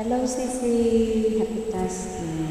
Hello, Sisi. Happy tasking.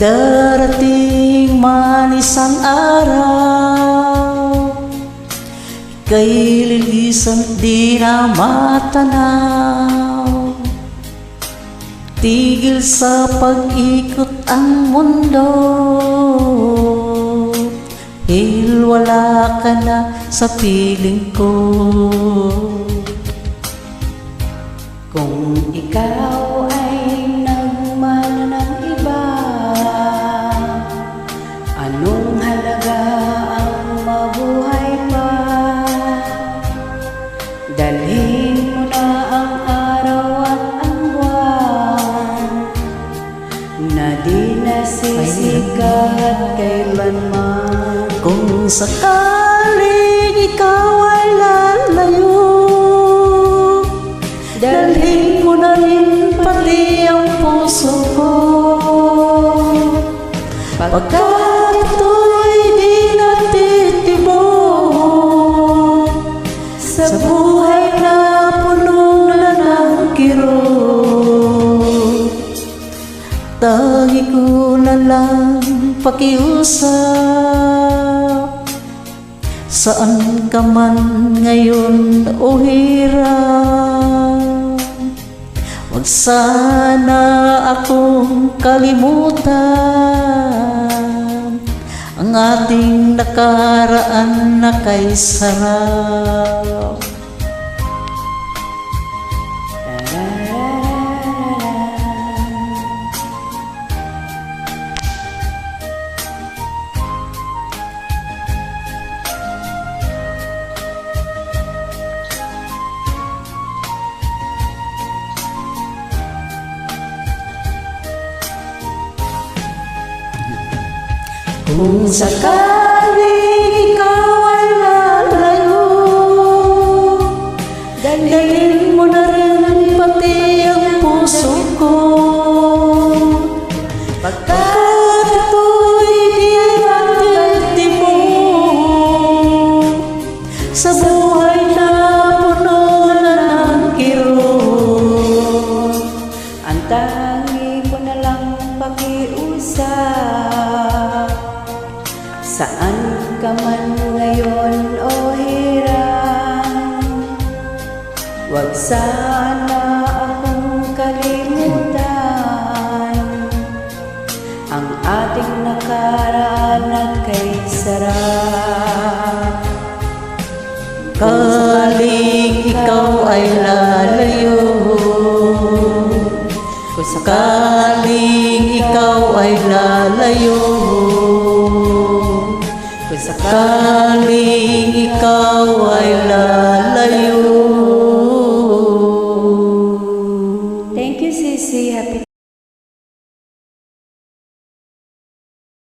Darating man isang araw, ika'y lilisan di na matanaw. Tigil sa pag-ikot ang mundo, dahil wala ka na sa piling ko. Kung ikaw ay nagmahal ng iba, anong halaga ang mabuhay pa? Dalhin mo na ang araw at ang buwan, na di nasisikat kailanman. Kung sakaling ikaw ay lalayo, dalhin mo na rin pati ang puso ko. Pagkat ito'y di natitibok sa buhay na puno na ng kirot, tangi ko na lang pakiusap. Saan ka man ngayon o hirap, huwag sana akong kalimutan ang ating nakaraan na kay sarap. Kung sakaling ikaw ay lalayo, dalhin mo na rin pati ang puso ko. Pagkat ito'y di natitibok sa buhay na puno na ng kirot, Ang tangi ko na lang pakiusap. Saan ka man ngayon o hirap, huwag sana akong kalimutan ang ating nakaraan at kay sarap. Kaling ikaw ay lalayo, sakaling ikaw ay lalayo, sakaling ikaw ay lalayo,